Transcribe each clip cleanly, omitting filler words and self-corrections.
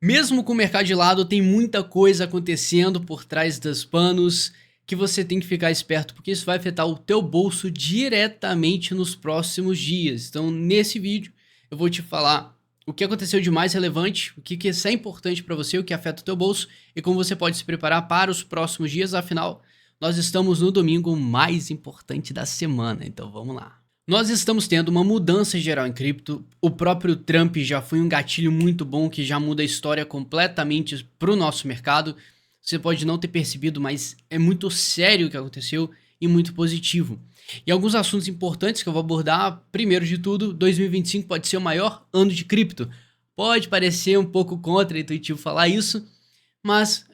Mesmo com o mercado de lado, tem muita coisa acontecendo por trás dos panos que você tem que ficar esperto, porque isso vai afetar o teu bolso diretamente nos próximos dias. Então, nesse vídeo, eu vou te falar o que aconteceu de mais relevante, o que é importante para você, o que afeta o teu bolso e como você pode se preparar para os próximos dias. Afinal, nós estamos no domingo mais importante da semana, então vamos lá. Nós estamos tendo uma mudança geral em cripto. O próprio Trump já foi um gatilho muito bom que já muda a história completamente para o nosso mercado. Você pode não ter percebido, mas é muito sério o que aconteceu e muito positivo. E alguns assuntos importantes que eu vou abordar. Primeiro de tudo, 2025 pode ser o maior ano de cripto. Pode parecer um pouco contra-intuitivo falar isso, mas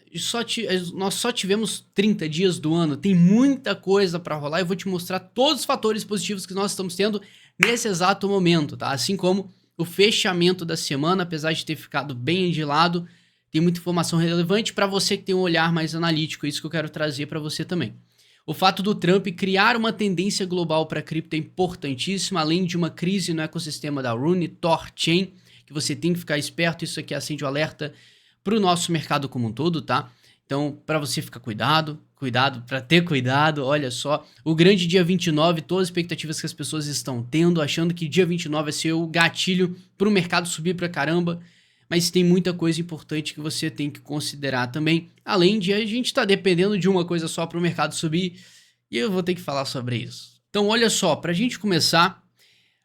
nós só tivemos 30 dias do ano, tem muita coisa para rolar. Eu vou te mostrar todos os fatores positivos que nós estamos tendo nesse exato momento, tá? Assim como o fechamento da semana, apesar de ter ficado bem de lado, tem muita informação relevante para você que tem um olhar mais analítico, é isso que eu quero trazer para você também. O fato do Trump criar uma tendência global para cripto é importantíssimo, além de uma crise no ecossistema da Rune, Torchain, que você tem que ficar esperto, isso aqui acende o alerta para o nosso mercado como um todo, tá? Então, para você ficar cuidado, para ter cuidado, olha só, o grande dia 29, todas as expectativas que as pessoas estão tendo, achando que dia 29 vai ser o gatilho para o mercado subir pra caramba, mas tem muita coisa importante que você tem que considerar também, além de a gente estar dependendo de uma coisa só para o mercado subir, e eu vou ter que falar sobre isso. Então, olha só, para a gente começar,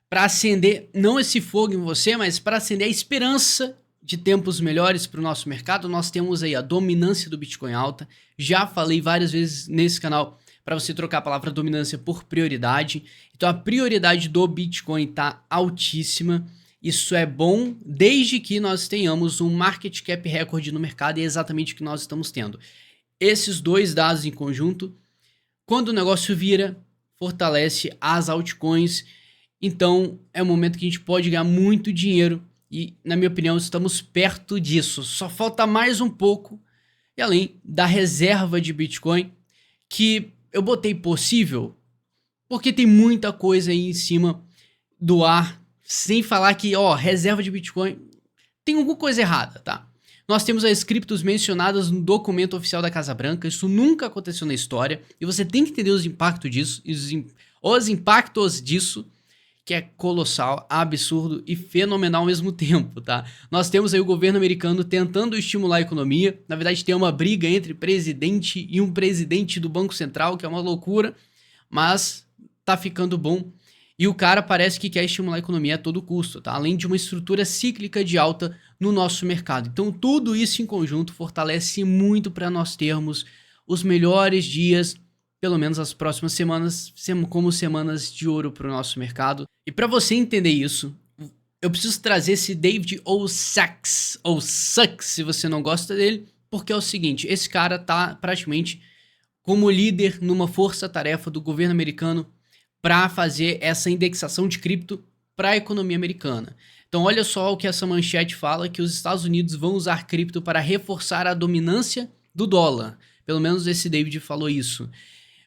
para acender não esse fogo em você, mas para acender a esperança de tempos melhores para o nosso mercado, nós temos aí a dominância do Bitcoin alta. Já falei várias vezes nesse canal para você trocar a palavra dominância por prioridade. Então a prioridade do Bitcoin está altíssima. Isso é bom desde que nós tenhamos um market cap recorde no mercado, e é exatamente o que nós estamos tendo. Esses dois dados em conjunto, quando o negócio vira, fortalece as altcoins. Então é um momento que a gente pode ganhar muito dinheiro. E, na minha opinião, estamos perto disso. Só falta mais um pouco. E além da reserva de Bitcoin, que eu botei possível, porque tem muita coisa aí em cima do ar. Sem falar que, ó, reserva de Bitcoin, tem alguma coisa errada, tá? Nós temos as criptos mencionadas no documento oficial da Casa Branca. Isso nunca aconteceu na história. E você tem que entender os impactos disso. Os impactos disso, que é colossal, absurdo e fenomenal ao mesmo tempo, tá? Nós temos aí o governo americano tentando estimular a economia. Na verdade, tem uma briga entre presidente e um presidente do Banco Central, que é uma loucura, mas tá ficando bom. E o cara parece que quer estimular a economia a todo custo, tá? Além de uma estrutura cíclica de alta no nosso mercado. Então, tudo isso em conjunto fortalece muito para nós termos os melhores dias, pelo menos as próximas semanas, como semanas de ouro para o nosso mercado. E para você entender isso, eu preciso trazer esse David O. Sachs, ou Sucks, se você não gosta dele, porque é o seguinte, esse cara tá praticamente como líder numa força-tarefa do governo americano para fazer essa indexação de cripto para a economia americana. Então olha só o que essa manchete fala, que os Estados Unidos vão usar cripto para reforçar a dominância do dólar. Pelo menos esse David falou isso.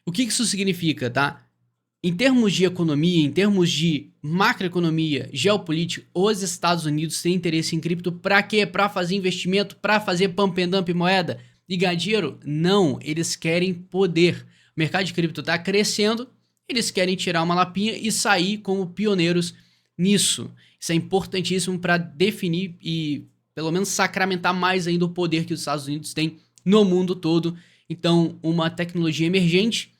O que isso significa, tá? Em termos de economia, em termos de macroeconomia, geopolítica, os Estados Unidos têm interesse em cripto para quê? Para fazer investimento, para fazer pump and dump moeda e ganhar dinheiro? Não, eles querem poder. O mercado de cripto está crescendo, eles querem tirar uma lapinha e sair como pioneiros nisso. Isso é importantíssimo para definir e pelo menos sacramentar mais ainda o poder que os Estados Unidos têm no mundo todo. Então, uma tecnologia emergente,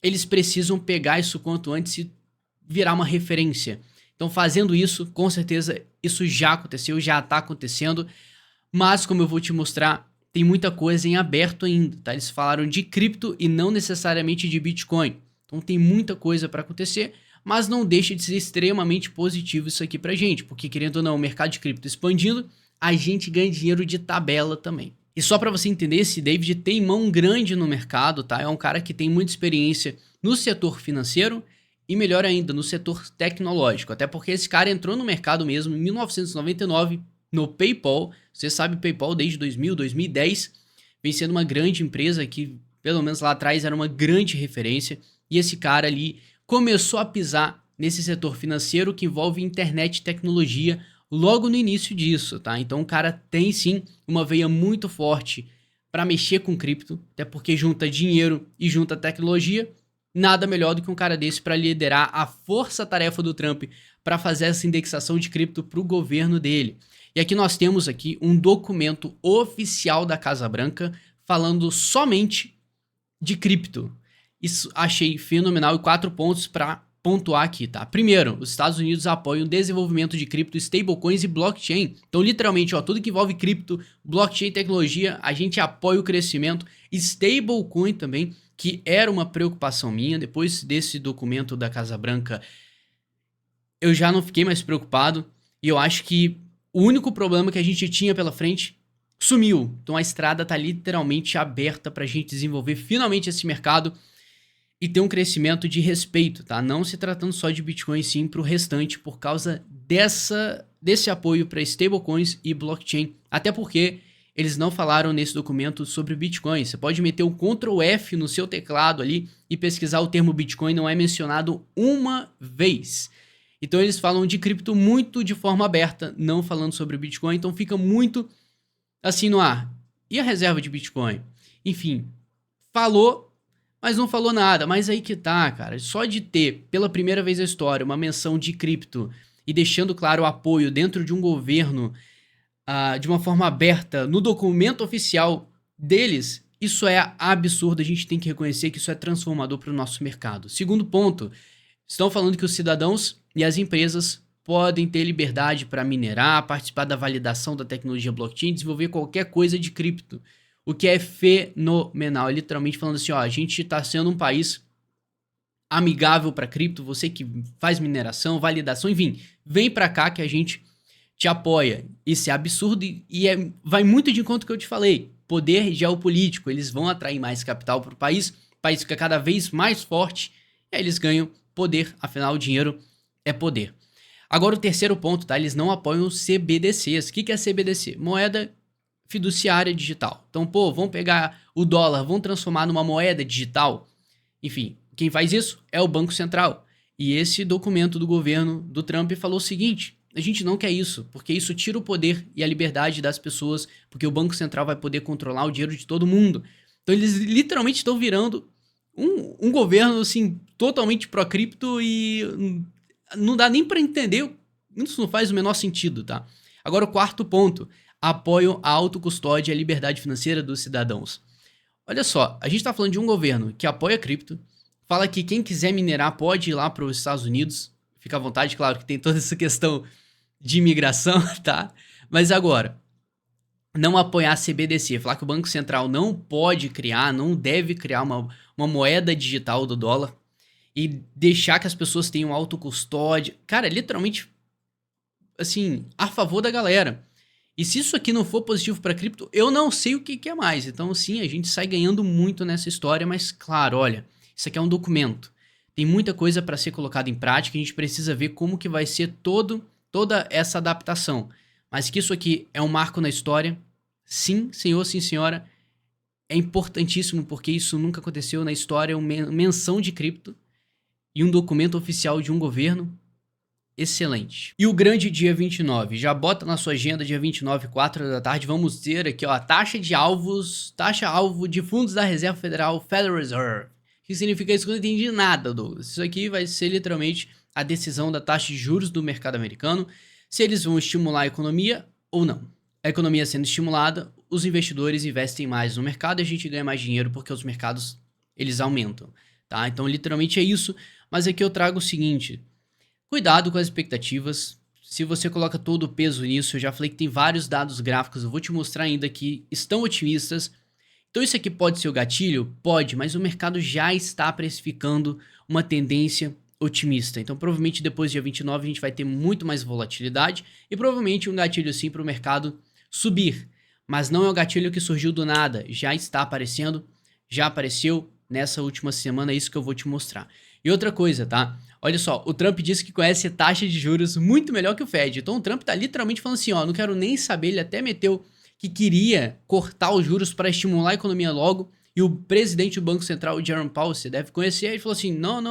eles precisam pegar isso quanto antes e virar uma referência. Então, fazendo isso, com certeza, isso já aconteceu, já está acontecendo. Mas, como eu vou te mostrar, tem muita coisa em aberto ainda, tá? Eles falaram de cripto e não necessariamente de Bitcoin. Então, tem muita coisa para acontecer, mas não deixa de ser extremamente positivo isso aqui pra gente. Porque, querendo ou não, o mercado de cripto expandindo, a gente ganha dinheiro de tabela também. E só para você entender, esse David tem mão grande no mercado, tá? É um cara que tem muita experiência no setor financeiro e, melhor ainda, no setor tecnológico. Até porque esse cara entrou no mercado mesmo em 1999 no PayPal. Você sabe, PayPal desde 2000, 2010 vem sendo uma grande empresa que, pelo menos lá atrás, era uma grande referência. E esse cara ali começou a pisar nesse setor financeiro que envolve internet e tecnologia logo no início disso, tá? Então o cara tem sim uma veia muito forte para mexer com cripto, até porque junta dinheiro e junta tecnologia. Nada melhor do que um cara desse para liderar a força-tarefa do Trump para fazer essa indexação de cripto para o governo dele. E aqui nós temos aqui um documento oficial da Casa Branca falando somente de cripto. Isso achei fenomenal e 4 pontos para pontuar aqui, tá? Primeiro, os Estados Unidos apoiam o desenvolvimento de cripto, stablecoins e blockchain. Então, literalmente, ó, tudo que envolve cripto, blockchain e tecnologia, a gente apoia o crescimento. Stablecoin também, que era uma preocupação minha. Depois desse documento da Casa Branca, eu já não fiquei mais preocupado. E eu acho que o único problema que a gente tinha pela frente sumiu. Então, a estrada tá literalmente aberta pra gente desenvolver finalmente esse mercado e ter um crescimento de respeito, tá? Não se tratando só de Bitcoin, sim, para o restante, por causa desse apoio para stablecoins e blockchain. Até porque eles não falaram nesse documento sobre Bitcoin. Você pode meter o Ctrl F no seu teclado ali e pesquisar o termo Bitcoin, não é mencionado uma vez. Então eles falam de cripto muito de forma aberta, não falando sobre Bitcoin, então fica muito assim no ar. E a reserva de Bitcoin? Enfim, falou, mas não falou nada. Mas aí que tá, cara. Só de ter, pela primeira vez na história, uma menção de cripto e deixando claro o apoio dentro de um governo de uma forma aberta no documento oficial deles, isso é absurdo. A gente tem que reconhecer que isso é transformador para o nosso mercado. Segundo ponto, estão falando que os cidadãos e as empresas podem ter liberdade para minerar, participar da validação da tecnologia blockchain, desenvolver qualquer coisa de cripto. O que é fenomenal, é literalmente falando assim, ó, a gente está sendo um país amigável para cripto, você que faz mineração, validação, enfim, vem para cá que a gente te apoia. Isso é absurdo e vai muito de encontro com o que eu te falei, poder geopolítico, eles vão atrair mais capital para o país fica cada vez mais forte, e aí eles ganham poder, afinal o dinheiro é poder. Agora o terceiro ponto, tá? Eles não apoiam os CBDCs. O que é CBDC? Moeda fiduciária digital. Então, pô, vamos pegar o dólar, vamos transformar numa moeda digital? Enfim, quem faz isso é o Banco Central. E esse documento do governo do Trump falou o seguinte, a gente não quer isso, porque isso tira o poder e a liberdade das pessoas, porque o Banco Central vai poder controlar o dinheiro de todo mundo. Então eles literalmente estão virando um governo, assim, totalmente pró-cripto e não dá nem para entender, isso não faz o menor sentido, tá? Agora o quarto ponto, apoiam a autocustódia e a liberdade financeira dos cidadãos. Olha só, a gente está falando de um governo que apoia cripto, fala que quem quiser minerar pode ir lá para os Estados Unidos, fica à vontade, claro que tem toda essa questão de imigração, tá? Mas agora, não apoiar a CBDC, falar que o Banco Central não pode criar, não deve criar uma moeda digital do dólar e deixar que as pessoas tenham autocustódia, cara, literalmente, assim, a favor da galera. E se isso aqui não for positivo para cripto, eu não sei o que é mais. Então, sim, a gente sai ganhando muito nessa história, mas claro, olha, isso aqui é um documento. Tem muita coisa para ser colocada em prática, a gente precisa ver como que vai ser toda essa adaptação. Mas que isso aqui é um marco na história, sim, senhor, sim, senhora, é importantíssimo porque isso nunca aconteceu na história, uma menção de cripto e um documento oficial de um governo. Excelente. E o grande dia 29, já bota na sua agenda dia 29, 4 da tarde, vamos ter aqui ó, a taxa alvo de fundos da Reserva Federal, Federal Reserve. O que significa isso? Eu não entendi nada, Douglas. Isso aqui vai ser literalmente a decisão da taxa de juros do mercado americano, se eles vão estimular a economia ou não. A economia sendo estimulada, os investidores investem mais no mercado e a gente ganha mais dinheiro porque os mercados, eles aumentam, tá? Então, literalmente é isso, mas aqui eu trago o seguinte, cuidado com as expectativas, se você coloca todo o peso nisso, eu já falei que tem vários dados gráficos, eu vou te mostrar ainda que estão otimistas. Então isso aqui pode ser o gatilho? Pode, mas o mercado já está precificando uma tendência otimista. Então provavelmente depois do dia 29 a gente vai ter muito mais volatilidade e provavelmente um gatilho sim para o mercado subir. Mas não é o gatilho que surgiu do nada, já está aparecendo, já apareceu nessa última semana, é isso que eu vou te mostrar. E outra coisa, tá? Olha só, o Trump disse que conhece taxa de juros muito melhor que o Fed. Então o Trump tá literalmente falando assim, ó, não quero nem saber, ele até meteu que queria cortar os juros para estimular a economia logo. E o presidente do Banco Central, o Jerome Powell, você deve conhecer, ele falou assim, não,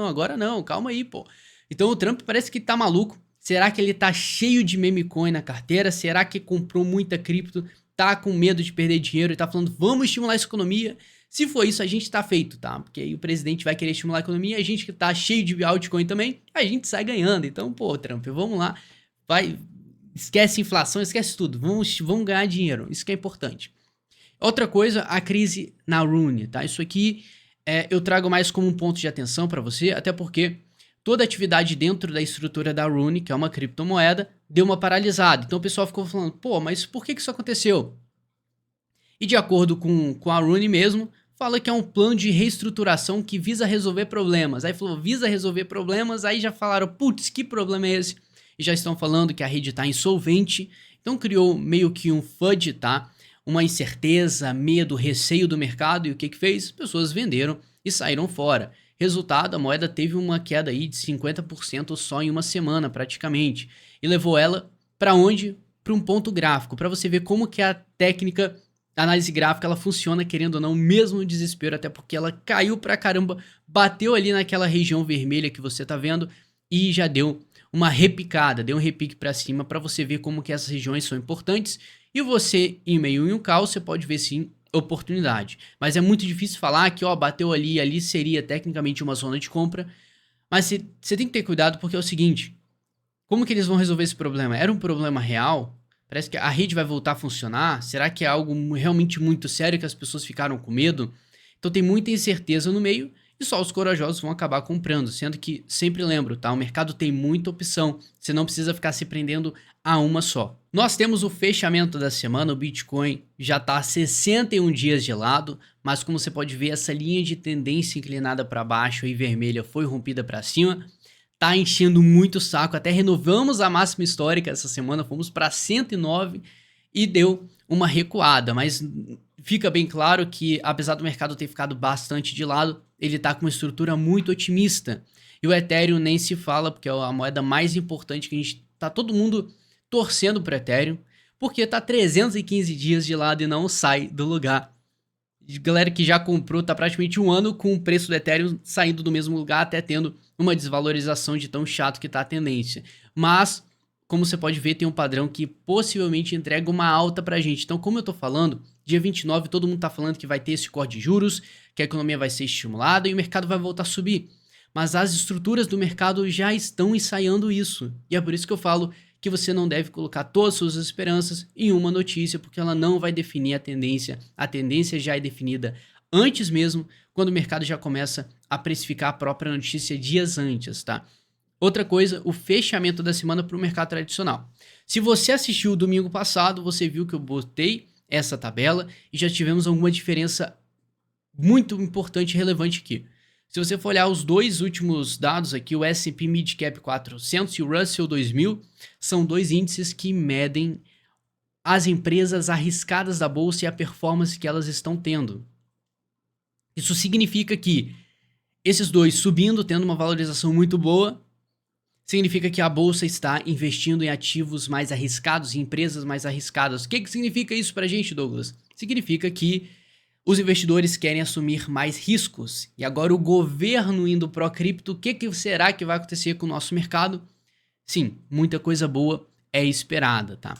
agora não, calma aí, pô. Então o Trump parece que tá maluco. Será que ele tá cheio de meme coin na carteira? Será que comprou muita cripto, tá com medo de perder dinheiro e tá falando, vamos estimular essa economia? Se for isso, a gente tá feito, tá? Porque aí o presidente vai querer estimular a economia, a gente que tá cheio de altcoin também, a gente sai ganhando. Então, pô, Trump, vamos lá, vai, esquece inflação, esquece tudo, vamos ganhar dinheiro, isso que é importante. Outra coisa, a crise na Rune, tá? Isso aqui eu trago mais como um ponto de atenção para você, até porque toda atividade dentro da estrutura da Rune, que é uma criptomoeda, deu uma paralisada. Então o pessoal ficou falando, pô, mas por que isso aconteceu? E de acordo com a Rune mesmo, fala que é um plano de reestruturação que visa resolver problemas. Aí falou, visa resolver problemas, aí já falaram, putz, que problema é esse? E já estão falando que a rede está insolvente, então criou meio que um FUD, tá? Uma incerteza, medo, receio do mercado, e o que que fez? As pessoas venderam e saíram fora. Resultado, a moeda teve uma queda aí de 50% só em uma semana, praticamente. E levou ela para onde? Para um ponto gráfico, para você ver como que a técnica, a análise gráfica, ela funciona, querendo ou não, mesmo no desespero, até porque ela caiu pra caramba, bateu ali naquela região vermelha que você tá vendo e já deu uma repicada, deu um repique para cima para você ver como que essas regiões são importantes. E você, em meio em um caos, você pode ver sim oportunidade. Mas é muito difícil falar que, ó, bateu ali e ali seria tecnicamente uma zona de compra. Mas você tem que ter cuidado porque é o seguinte, como que eles vão resolver esse problema? Era um problema real? Parece que a rede vai voltar a funcionar? Será que é algo realmente muito sério que as pessoas ficaram com medo? Então tem muita incerteza no meio e só os corajosos vão acabar comprando, sendo que, sempre lembro, tá? O mercado tem muita opção, você não precisa ficar se prendendo a uma só. Nós temos o fechamento da semana, o Bitcoin já está 61 dias de lado, mas como você pode ver, essa linha de tendência inclinada para baixo e vermelha foi rompida para cima, tá enchendo muito o saco, até renovamos a máxima histórica essa semana, fomos para 109 e deu uma recuada, mas fica bem claro que apesar do mercado ter ficado bastante de lado, ele tá com uma estrutura muito otimista. E o Ethereum nem se fala, porque é a moeda mais importante que a gente tá todo mundo torcendo pro Ethereum, porque tá 315 dias de lado e não sai do lugar. Galera que já comprou, tá praticamente um ano com o preço do Ethereum saindo do mesmo lugar, até tendo uma desvalorização de tão chato que tá a tendência. Mas, como você pode ver, tem um padrão que possivelmente entrega uma alta pra gente. Então, como eu tô falando, dia 29 todo mundo tá falando que vai ter esse corte de juros, que a economia vai ser estimulada e o mercado vai voltar a subir. Mas as estruturas do mercado já estão ensaiando isso. E é por isso que eu falo que você não deve colocar todas as suas esperanças em uma notícia, porque ela não vai definir a tendência. A tendência já é definida antes mesmo, quando o mercado já começa a precificar a própria notícia dias antes, tá? Outra coisa, o fechamento da semana para o mercado tradicional. Se você assistiu o domingo passado, você viu que eu botei essa tabela e já tivemos alguma diferença muito importante e relevante aqui. Se você for olhar os dois últimos dados aqui, o S&P Mid Cap 400 e o Russell 2000, são dois índices que medem as empresas arriscadas da bolsa e a performance que elas estão tendo. Isso significa que esses dois subindo, tendo uma valorização muito boa, significa que a bolsa está investindo em ativos mais arriscados, em empresas mais arriscadas. O que significa isso pra gente, Douglas? Significa que os investidores querem assumir mais riscos. E agora o governo indo pro cripto, o que será que vai acontecer com o nosso mercado? Sim, muita coisa boa é esperada, tá?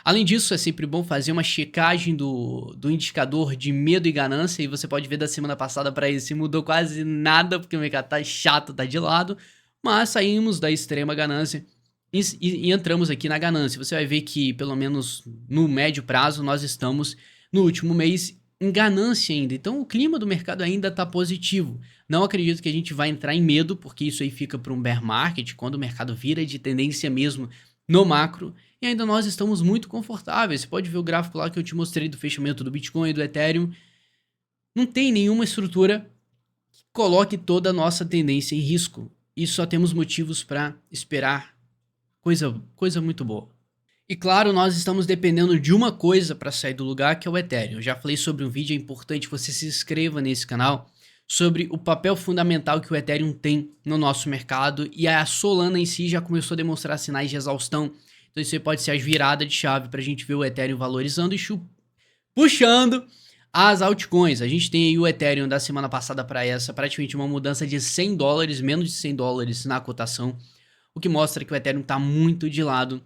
Além disso, é sempre bom fazer uma checagem do indicador de medo e ganância. E você pode ver da semana passada para esse mudou quase nada, porque o mercado tá chato, tá de lado. Mas saímos da extrema ganância e entramos aqui na ganância. Você vai ver que, pelo menos no médio prazo, nós estamos no último mês em ganância ainda. Então o clima do mercado ainda está positivo. Não acredito que a gente vai entrar em medo, porque isso aí fica para um bear market, quando o mercado vira de tendência mesmo no macro. E ainda nós estamos muito confortáveis. Você pode ver o gráfico lá que eu te mostrei do fechamento do Bitcoin e do Ethereum. Não tem nenhuma estrutura que coloque toda a nossa tendência em risco. E só temos motivos para esperar coisa muito boa. E claro, nós estamos dependendo de uma coisa para sair do lugar, que é o Ethereum. Eu já falei sobre um vídeo, é importante que você se inscreva nesse canal, sobre o papel fundamental que o Ethereum tem no nosso mercado, e a Solana em si já começou a demonstrar sinais de exaustão. Então isso aí pode ser a virada de chave para a gente ver o Ethereum valorizando e puxando as altcoins. A gente tem aí o Ethereum da semana passada para essa, praticamente uma mudança de $100, menos de $100 na cotação. o que mostra que o Ethereum está muito de lado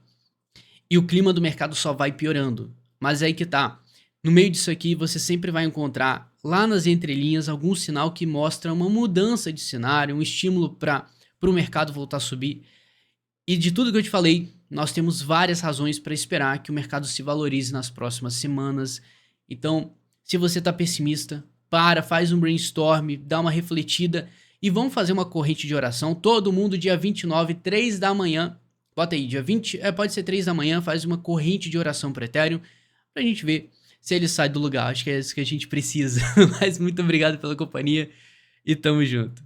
e o clima do mercado só vai piorando. Mas é aí que tá. No meio disso aqui, você sempre vai encontrar lá nas entrelinhas algum sinal que mostra uma mudança de cenário, um estímulo para o mercado voltar a subir. E de tudo que eu te falei, nós temos várias razões para esperar que o mercado se valorize nas próximas semanas. Então, se você está pessimista, faz um brainstorm, dá uma refletida e vamos fazer uma corrente de oração. Todo mundo dia 29, 3 da manhã, bota aí, dia 20, pode ser 3 da manhã, faz uma corrente de oração para Ethereum, pra gente ver se ele sai do lugar. Acho que é isso que a gente precisa. Mas muito obrigado pela companhia e tamo junto.